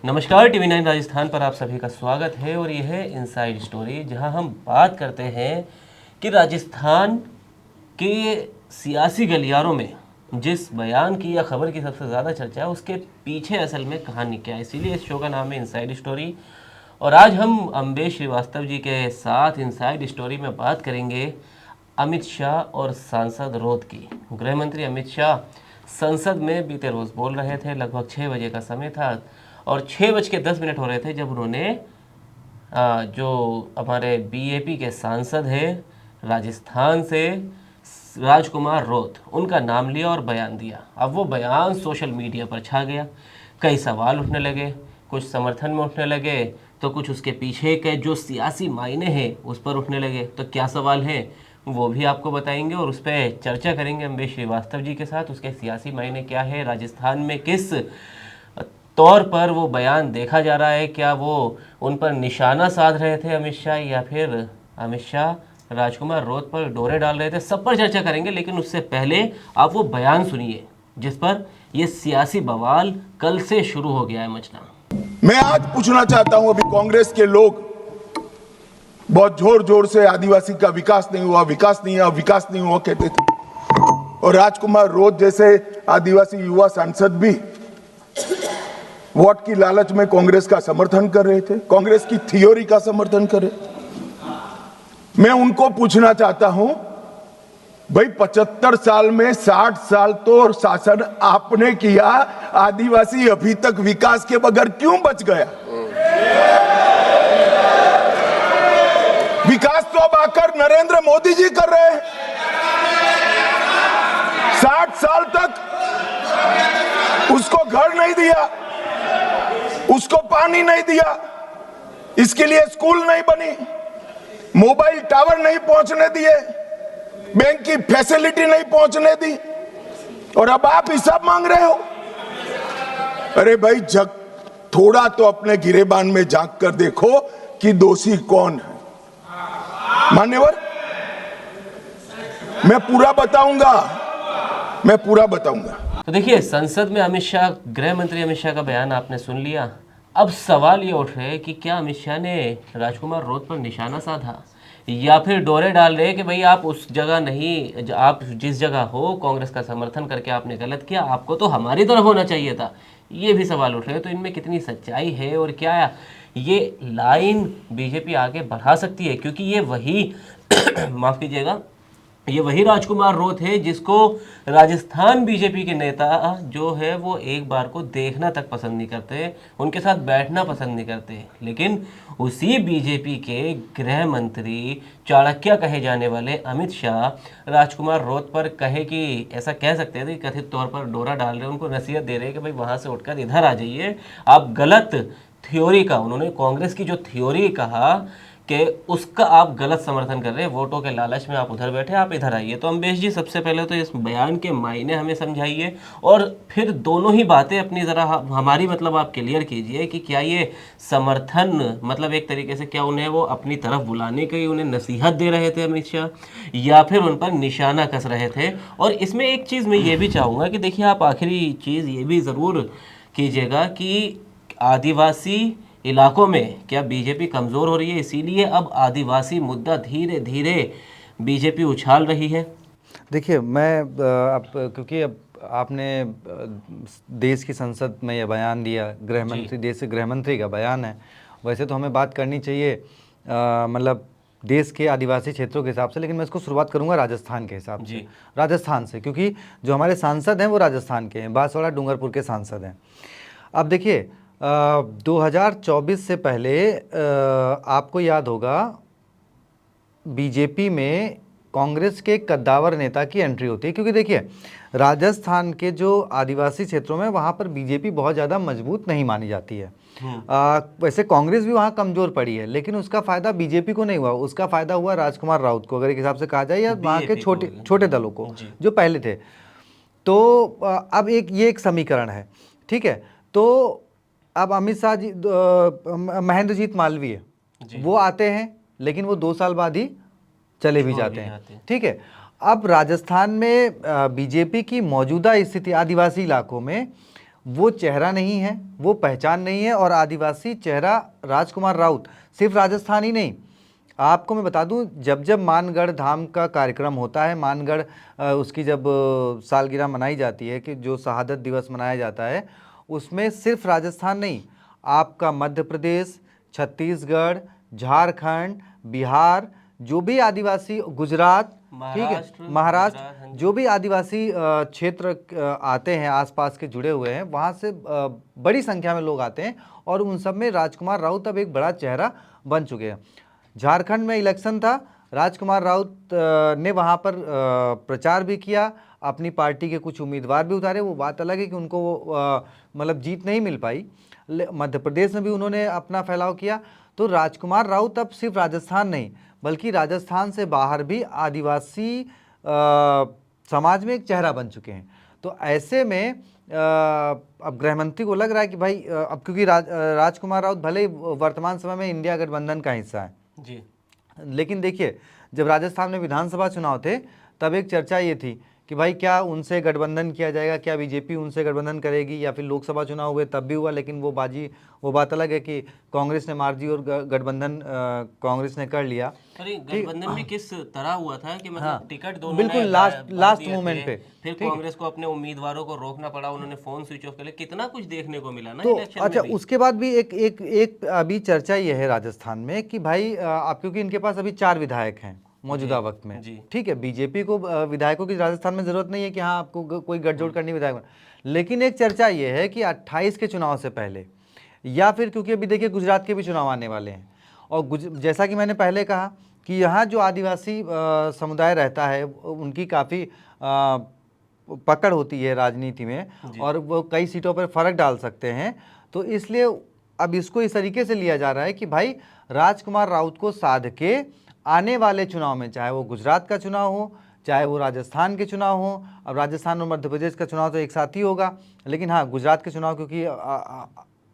नमस्कार, टीवी 9 राजस्थान पर आप सभी का स्वागत है और यह है इनसाइड स्टोरी, जहां हम बात करते हैं कि राजस्थान के सियासी गलियारों में जिस बयान की या खबर की सबसे ज़्यादा चर्चा है उसके पीछे असल में कहानी क्या है। इसीलिए इस शो का नाम है इनसाइड स्टोरी। और आज हम अम्बेश श्रीवास्तव जी के साथ इनसाइड स्टोरी में बात करेंगे अमित शाह और सांसद रोध की। गृह मंत्री अमित शाह संसद में बीते रोज़ बोल रहे थे। लगभग 6 बजे का समय था और 6:10 हो रहे थे जब उन्होंने जो हमारे बीजेपी के सांसद हैं राजस्थान से राजकुमार रोध, उनका नाम लिया और बयान दिया। अब वो बयान सोशल मीडिया पर छा गया। कई सवाल उठने लगे, कुछ समर्थन में उठने लगे तो कुछ उसके पीछे के जो सियासी मायने हैं उस पर उठने लगे। तो क्या सवाल है वो भी आपको बताएंगे और उस पर चर्चा करेंगे अम्बेश श्रीवास्तव जी के साथ। उसके सियासी मायने क्या है, राजस्थान में किस तौर पर वो बयान देखा जा रहा है, क्या वो उन पर निशाना साध रहे थे अमित शाह या फिर अमित शाह राजकुमार रोध पर डोरे डाल रहे थे, सब पर चर्चा करेंगे। लेकिन उससे पहले आप वो बयान सुनिए जिस पर ये सियासी बवाल कल से शुरू हो गया है मचना। मैं आज पूछना चाहता हूं, अभी कांग्रेस के लोग बहुत जोर जोर से आदिवासी का विकास नहीं हुआ, विकास नहीं हुआ, विकास नहीं हुआ कहते थे, और राजकुमार रोध जैसे आदिवासी युवा सांसद भी वोट की लालच में कांग्रेस का समर्थन कर रहे थे, कांग्रेस की थ्योरी का समर्थन कर रहे थे। मैं उनको पूछना चाहता हूं, भाई 75 साल में 60 साल तो शासन आपने किया, आदिवासी अभी तक विकास के बगैर क्यों बच गया? विकास तो अब आकर नरेंद्र मोदी जी कर रहे हैं। 60 साल तक उसको घर नहीं दिया, उसको पानी नहीं दिया, इसके लिए स्कूल नहीं बनी, मोबाइल टावर नहीं पहुंचने दिए, बैंक की फैसिलिटी नहीं पहुंचने दी, और अब आप हिसाब मांग रहे हो। अरे भाई, जग थोड़ा तो अपने गिरेबान में झांक कर देखो कि दोषी कौन है। मान्यवर, मैं पूरा बताऊंगा। तो देखिए, संसद में अमित शाह, गृह मंत्री अमित शाह का बयान आपने सुन लिया। अब सवाल ये उठ रहे हैं कि क्या अमित शाह ने राजकुमार रोध पर निशाना साधा या फिर डोरे डाल रहे कि भाई आप उस जगह नहीं, आप जिस जगह हो कांग्रेस का समर्थन करके आपने गलत किया, आपको तो हमारी तरफ होना चाहिए था। ये भी सवाल उठ रहे हैं। तो इनमें कितनी सच्चाई है और क्या ये लाइन बीजेपी आगे बढ़ा सकती है, क्योंकि ये वही माफ़ कीजिएगा, ये वही राजकुमार रोध है जिसको राजस्थान बीजेपी के नेता जो है वो एक बार को देखना तक पसंद नहीं करते, उनके साथ बैठना पसंद नहीं करते। लेकिन उसी बीजेपी के गृह मंत्री, चाणक्य कहे जाने वाले अमित शाह राजकुमार रोध पर कहे कि ऐसा कह सकते हैं कि कथित तौर पर डोरा डाल रहे, उनको नसीहत दे रहे हैं कि भाई वहाँ से उठकर इधर आ जाइए, आप गलत थ्योरी का, उन्होंने कांग्रेस की जो थ्योरी कहा कि उसका आप गलत समर्थन कर रहे हैं, वोटों के लालच में आप उधर बैठे, आप इधर आइए। तो अम्बेश जी, सबसे पहले तो इस बयान के मायने हमें समझाइए और फिर दोनों ही बातें अपनी ज़रा हमारी मतलब आप क्लियर कीजिए कि क्या ये समर्थन, मतलब एक तरीके से क्या उन्हें वो अपनी तरफ बुलाने के, उन्हें नसीहत दे रहे थे अमित शाह, या फिर उन पर निशाना कस रहे थे। और इसमें एक चीज़ मैं ये भी चाहूँगा कि देखिए, आप आखिरी चीज़ ये भी ज़रूर कीजिएगा कि आदिवासी इलाकों में क्या बीजेपी कमज़ोर हो रही है, इसीलिए अब आदिवासी मुद्दा धीरे धीरे बीजेपी उछाल रही है। देखिए, मैं अब क्योंकि अब आपने देश की संसद में यह बयान दिया, गृह मंत्री, देश के गृह मंत्री का बयान है, वैसे तो हमें बात करनी चाहिए मतलब देश के आदिवासी क्षेत्रों के हिसाब से, लेकिन मैं इसको शुरुआत करूंगा राजस्थान के हिसाब से, राजस्थान से, क्योंकि जो हमारे सांसद हैं वो राजस्थान के हैं, बांसवाड़ा डूंगरपुर के सांसद हैं। अब देखिए, 2024 से पहले आपको याद होगा बीजेपी में कांग्रेस के कद्दावर नेता की एंट्री होती है, क्योंकि देखिए राजस्थान के जो आदिवासी क्षेत्रों में वहाँ पर बीजेपी बहुत ज़्यादा मजबूत नहीं मानी जाती है। वैसे कांग्रेस भी वहाँ कमज़ोर पड़ी है, लेकिन उसका फ़ायदा बीजेपी को नहीं हुआ, उसका फ़ायदा हुआ राजकुमार राउत को, अगर एक हिसाब से कहा जाए, या वहाँ के छोटे दलों को जो पहले थे। तो अब ये एक समीकरण है, ठीक है। तो अब अमित शाह जी, महेंद्रजीत मालवीय, वो आते हैं, लेकिन वो 2 साल बाद ही चले भी जाते हैं, ठीक है। अब राजस्थान में बीजेपी की मौजूदा स्थिति आदिवासी इलाकों में वो चेहरा नहीं है, वो पहचान नहीं है। और आदिवासी चेहरा राजकुमार राउत सिर्फ राजस्थान ही नहीं, आपको मैं बता दूं, जब जब मानगढ़ धाम का कार्यक्रम होता है, मानगढ़ उसकी जब सालगिरह मनाई जाती है, कि जो शहादत दिवस मनाया जाता है, उसमें सिर्फ राजस्थान नहीं, आपका मध्य प्रदेश, छत्तीसगढ़, झारखंड, बिहार, जो भी आदिवासी, गुजरात, ठीक है, महाराष्ट्र, जो भी आदिवासी क्षेत्र आते हैं, आसपास के जुड़े हुए हैं, वहाँ से बड़ी संख्या में लोग आते हैं और उन सब में राजकुमार राउत अब एक बड़ा चेहरा बन चुके हैं। झारखंड में इलेक्शन था, राजकुमार राउत ने वहाँ पर प्रचार भी किया, अपनी पार्टी के कुछ उम्मीदवार भी उतारे। वो बात अलग है कि उनको मतलब जीत नहीं मिल पाई। मध्य प्रदेश में भी उन्होंने अपना फैलाव किया। तो राजकुमार राउत अब सिर्फ राजस्थान नहीं, बल्कि राजस्थान से बाहर भी आदिवासी समाज में एक चेहरा बन चुके हैं। तो ऐसे में अब गृह मंत्री को लग रहा है कि भाई अब क्योंकि राजकुमार राउत भले ही वर्तमान समय में इंडिया गठबंधन का हिस्सा है जी, लेकिन देखिए, जब राजस्थान में विधानसभा चुनाव थे तब एक चर्चा ये थी कि भाई क्या उनसे गठबंधन किया जाएगा, क्या बीजेपी उनसे गठबंधन करेगी, या फिर लोकसभा चुनाव हुए तब भी हुआ, लेकिन वो बात अलग है कि कांग्रेस ने मार दी और गठबंधन कांग्रेस ने कर लिया। अरे गठबंधन भी किस तरह हुआ था कि मतलब टिकट दोनों बिल्कुल ने लास्ट दिए मोमेंट थे, पे फिर कांग्रेस को अपने उम्मीदवारों को रोकना पड़ा, उन्होंने फोन स्विच ऑफ कर लिया, कितना कुछ देखने को मिला ना तो इलेक्शन अच्छा, में भी। उसके बाद भी एक अभी चर्चा ये है राजस्थान में कि भाई आप, क्योंकि इनके पास अभी 4 विधायक हैं मौजूदा वक्त में, जी। ठीक है, बीजेपी को विधायकों की राजस्थान में जरूरत नहीं है कि हाँ आपको कोई गठजोड़ करनी विधायक, लेकिन एक चर्चा ये है कि 28 के चुनाव से पहले, या फिर क्योंकि अभी देखिए गुजरात के भी चुनाव आने वाले हैं, और जैसा कि मैंने पहले कहा कि यहाँ जो आदिवासी समुदाय रहता है उनकी काफ़ी पकड़ होती है राजनीति में, और वो कई सीटों पर फर्क डाल सकते हैं। तो इसलिए अब इसको इस तरीके से लिया जा रहा है कि भाई राजकुमार राउत को साध के आने वाले चुनाव में, चाहे वो गुजरात का चुनाव हो, चाहे वो राजस्थान के चुनाव हो, अब राजस्थान और मध्य प्रदेश का चुनाव तो एक साथ ही होगा, लेकिन हाँ गुजरात के चुनाव क्योंकि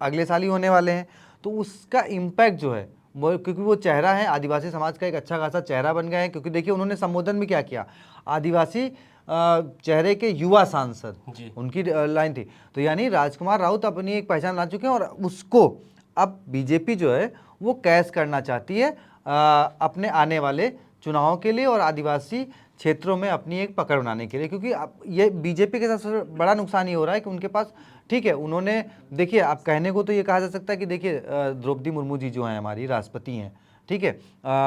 अगले साल ही होने वाले हैं, तो उसका इम्पैक्ट जो है वो, क्योंकि वो चेहरा है आदिवासी समाज का, एक अच्छा खासा चेहरा बन गया है। क्योंकि देखिए उन्होंने संबोधन भी क्या किया, आदिवासी चेहरे के युवा सांसद, उनकी लाइन थी। तो यानी राजकुमार राउत अपनी एक पहचान बना चुके हैं, और उसको अब बीजेपी जो है वो कैश करना चाहती है अपने आने वाले चुनावों के लिए, और आदिवासी क्षेत्रों में अपनी एक पकड़ बनाने के लिए। क्योंकि अब ये बीजेपी के सबसे बड़ा नुकसान ये हो रहा है कि उनके पास, ठीक है, उन्होंने, देखिए आप कहने को तो ये कहा जा सकता है कि देखिए द्रौपदी मुर्मू जी जो हैं हमारी राष्ट्रपति हैं, ठीक है,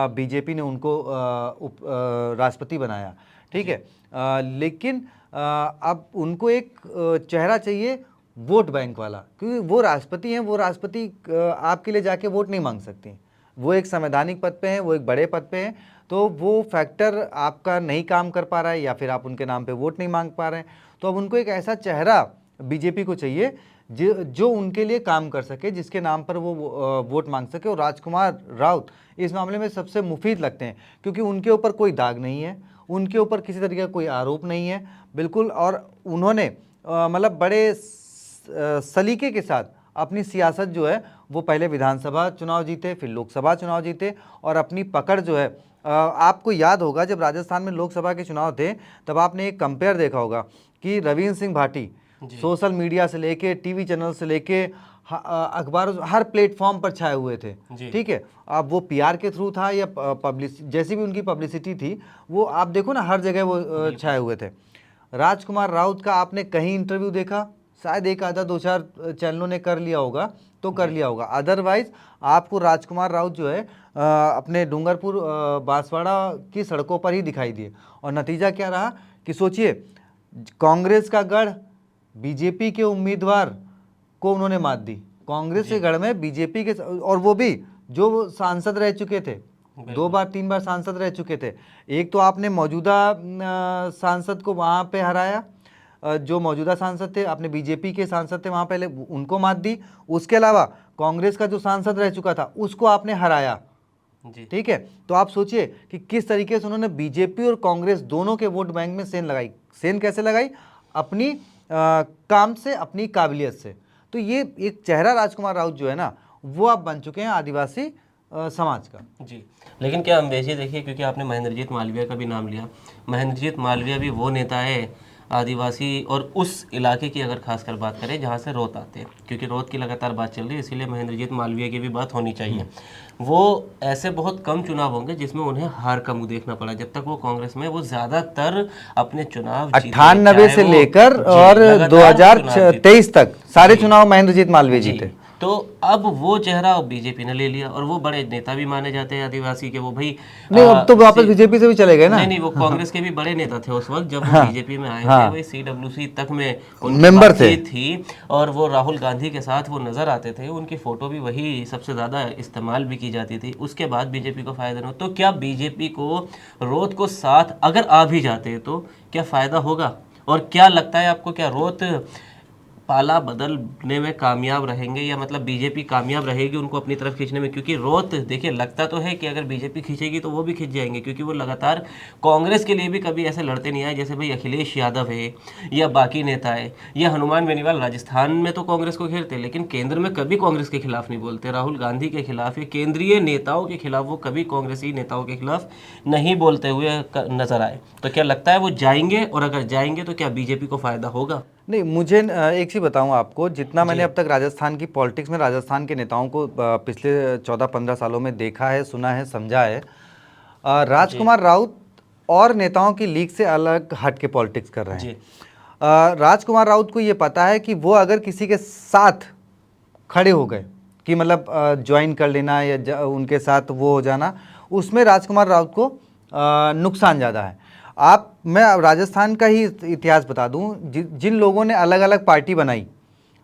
बीजेपी ने उनको राष्ट्रपति बनाया, ठीक है, लेकिन अब उनको एक चेहरा चाहिए वोट बैंक वाला, क्योंकि वो राष्ट्रपति हैं, वो राष्ट्रपति आपके लिए जाके वोट नहीं मांग सकती, वो एक संवैधानिक पद पे हैं, वो एक बड़े पद पे हैं, तो वो फैक्टर आपका नहीं काम कर पा रहा है, या फिर आप उनके नाम पे वोट नहीं मांग पा रहे हैं। तो अब उनको एक ऐसा चेहरा बीजेपी को चाहिए जो उनके लिए काम कर सके, जिसके नाम पर वो वोट मांग सके, और राजकुमार राउत इस मामले में सबसे मुफीद लगते हैं, क्योंकि उनके ऊपर कोई दाग नहीं है, उनके ऊपर किसी तरीके का कोई आरोप नहीं है, बिल्कुल, और उन्होंने मतलब बड़े सलीके के साथ अपनी सियासत जो है वो पहले विधानसभा चुनाव जीते, फिर लोकसभा चुनाव जीते, और अपनी पकड़ जो है, आपको याद होगा जब राजस्थान में लोकसभा के चुनाव थे तब आपने एक कंपेयर देखा होगा कि रविंद्र सिंह भाटी सोशल मीडिया से लेके, टीवी चैनल से लेके, अखबारों, हर प्लेटफॉर्म पर छाए हुए थे, ठीक है। अब वो पीआर के थ्रू था या जैसी भी उनकी पब्लिसिटी थी, वो आप देखो ना हर जगह वो छाए हुए थे। राजकुमार राउत का आपने कहीं इंटरव्यू देखा? शायद एक आधा 2-4 चैनलों ने कर लिया होगा तो कर लिया होगा, अदरवाइज आपको राजकुमार राउत जो है अपने डूंगरपुर बांसवाड़ा की सड़कों पर ही दिखाई दिए। और नतीजा क्या रहा कि सोचिए, कांग्रेस का गढ़, बीजेपी के उम्मीदवार को उन्होंने मात दी, कांग्रेस के गढ़ में बीजेपी के, और वो भी जो सांसद रह चुके थे, 2 बार 3 बार सांसद रह चुके थे। एक तो आपने मौजूदा सांसद को वहाँ पे हराया, जो मौजूदा सांसद थे, आपने बीजेपी के सांसद थे वहाँ पहले, उनको मात दी। उसके अलावा कांग्रेस का जो सांसद रह चुका था उसको आपने हराया, ठीक है। तो आप सोचिए कि किस तरीके से उन्होंने बीजेपी और कांग्रेस दोनों के वोट बैंक में सेंध लगाई। सेंध कैसे लगाई? अपनी काम से, अपनी काबिलियत से। तो ये एक चेहरा राजकुमार राउत जो है ना, वो आप बन चुके हैं आदिवासी समाज का। जी, लेकिन क्या अम्बेशी देखिए, क्योंकि आपने महेंद्रजीत मालविया का भी नाम लिया, महेंद्रजीत मालविया भी वो नेता है आदिवासी और उस इलाके की अगर खासकर बात करें जहाँ से रोत आते हैं, क्योंकि रोत की लगातार बात चल रही है, इसीलिए महेंद्रजीत मालवीय की भी बात होनी चाहिए। वो ऐसे बहुत कम चुनाव होंगे जिसमें उन्हें हार का मुंह देखना पड़ा। जब तक वो कांग्रेस में, वो ज्यादातर अपने चुनाव जीते, 98 चाहे से वो- लेकर जी, और लगातार वो चुनाव जीते। 2023 तक सारे चुनाव महेंद्रजीत मालवीय जी। जीते। तो अब वो चेहरा बीजेपी ने ले लिया, और वो बड़े नेता भी माने जाते हैं आदिवासी के, वो भाई नहीं, अब तो वापस सी- बीजेपी से भी चले गए ना। नहीं नहीं, वो कांग्रेस के भी बड़े नेता थे उस वक्त जब वो हाँ, बीजेपी में आए थे। हाँ। वही CWC तक में उनकी मेंबर थे। बातचीत थी, और वो राहुल गांधी के साथ वो नजर आते थे, उनकी फोटो भी वही सबसे ज्यादा इस्तेमाल भी की जाती थी। उसके बाद बीजेपी को फायदा नहीं। तो क्या बीजेपी को रोत को साथ अगर आ भी जाते तो क्या फायदा होगा? और क्या लगता है आपको, क्या रोत पाला बदलने में कामयाब रहेंगे, या मतलब बीजेपी कामयाब रहेगी उनको अपनी तरफ खींचने में? क्योंकि रोत देखिए, लगता तो है कि अगर बीजेपी खींचेगी तो वो भी खींच जाएंगे, क्योंकि वो लगातार कांग्रेस के लिए भी कभी ऐसे लड़ते नहीं आए, जैसे भाई अखिलेश यादव है या बाकी नेता है या हनुमान बेनीवाल। राजस्थान में तो कांग्रेस को घेरते, लेकिन केंद्र में कभी कांग्रेस के खिलाफ नहीं बोलते। राहुल गांधी के खिलाफ या केंद्रीय नेताओं के खिलाफ वो कभी कांग्रेसी नेताओं के खिलाफ नहीं बोलते हुए नजर आए। तो क्या लगता है वो जाएंगे, और अगर जाएंगे तो क्या बीजेपी को फायदा होगा? नहीं, मुझे एक चीज़ बताऊं आपको, जितना मैंने अब तक राजस्थान की पॉलिटिक्स में राजस्थान के नेताओं को पिछले 14-15 सालों में देखा है, सुना है, समझा है, राजकुमार राउत और नेताओं की लीग से अलग हट के पॉलिटिक्स कर रहे हैं। राजकुमार राउत को ये पता है कि वो अगर किसी के साथ खड़े हो गए कि मतलब ज्वाइन कर लेना या उनके साथ वो हो जाना, उसमें राजकुमार राउत को नुकसान ज़्यादा है। मैं राजस्थान का ही इतिहास बता दूं, जिन लोगों ने अलग अलग पार्टी बनाई,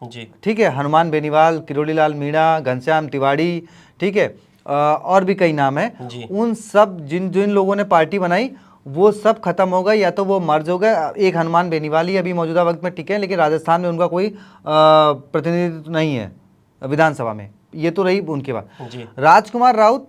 जी ठीक है, हनुमान बेनीवाल, किरोड़ी लाल मीणा, घनश्याम तिवाड़ी, ठीक है, और भी कई नाम है, उन सब जिन जिन लोगों ने पार्टी बनाई वो सब खत्म हो गए, या तो वो मर्ज हो गए। एक हनुमान बेनीवाल ही अभी मौजूदा वक्त में टिके हैं, लेकिन राजस्थान में उनका कोई प्रतिनिधित्व नहीं है विधानसभा में। ये तो रही उनके बाद। राजकुमार राउत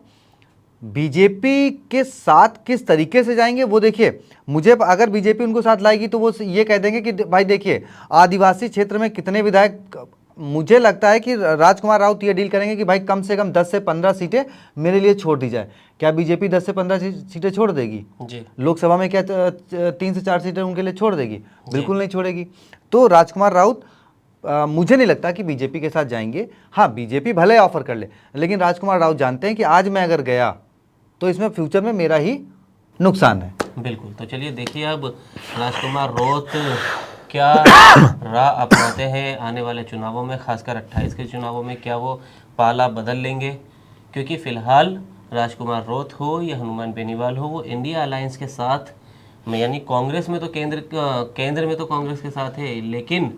बीजेपी के साथ किस तरीके से जाएंगे वो देखिए। मुझे अगर बीजेपी उनको साथ लाएगी तो वो ये कह देंगे कि भाई देखिए, आदिवासी क्षेत्र में कितने विधायक, मुझे लगता है कि राजकुमार राउत ये डील करेंगे कि भाई कम से कम 10 से 15 सीटें मेरे लिए छोड़ दी जाए। क्या बीजेपी 10 से 15 सीटें छोड़ देगी? लोकसभा में क्या 3 से 4 सीटें उनके लिए छोड़ देगी? बिल्कुल नहीं छोड़ेगी। तो राजकुमार राउत मुझे नहीं लगता कि बीजेपी के साथ जाएंगे। हाँ, बीजेपी भले ऑफर कर ले, लेकिन राजकुमार राउत जानते हैं कि आज मैं अगर गया तो इसमें फ्यूचर में मेरा ही नुकसान है। बिल्कुल। तो चलिए देखिए, अब राजकुमार राउत क्या राह अपनाते हैं आने वाले चुनावों में, खासकर 28 के चुनावों में। क्या वो पाला बदल लेंगे? क्योंकि फिलहाल राजकुमार राउत हो या हनुमान बेनीवाल हो, वो इंडिया अलायंस के साथ में, यानी कांग्रेस में तो केंद्र में तो कांग्रेस के साथ है, लेकिन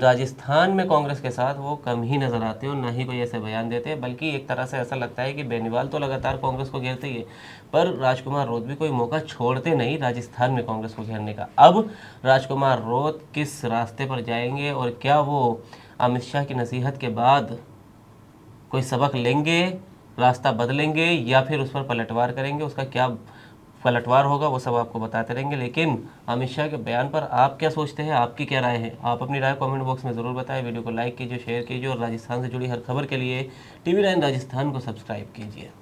राजस्थान में कांग्रेस के साथ वो कम ही नजर आते हैं और ना ही कोई ऐसे बयान देते हैं। बल्कि एक तरह से ऐसा लगता है कि बेनीवाल तो लगातार कांग्रेस को घेरते ही है, पर राजकुमार राउत भी कोई मौका छोड़ते नहीं राजस्थान में कांग्रेस को घेरने का। अब राजकुमार राउत किस रास्ते पर जाएंगे, और क्या वो अमित शाह की नसीहत के बाद कोई सबक लेंगे, रास्ता बदलेंगे, या फिर उस पर पलटवार करेंगे? उसका क्या पलटवार होगा वो सब आपको बताते रहेंगे। लेकिन अमित शाह के बयान पर आप क्या सोचते हैं, आपकी क्या राय है? आप अपनी राय कमेंट बॉक्स में ज़रूर बताएं। वीडियो को लाइक कीजिए, शेयर कीजिए, और राजस्थान से जुड़ी हर खबर के लिए TV9 राजस्थान को सब्सक्राइब कीजिए।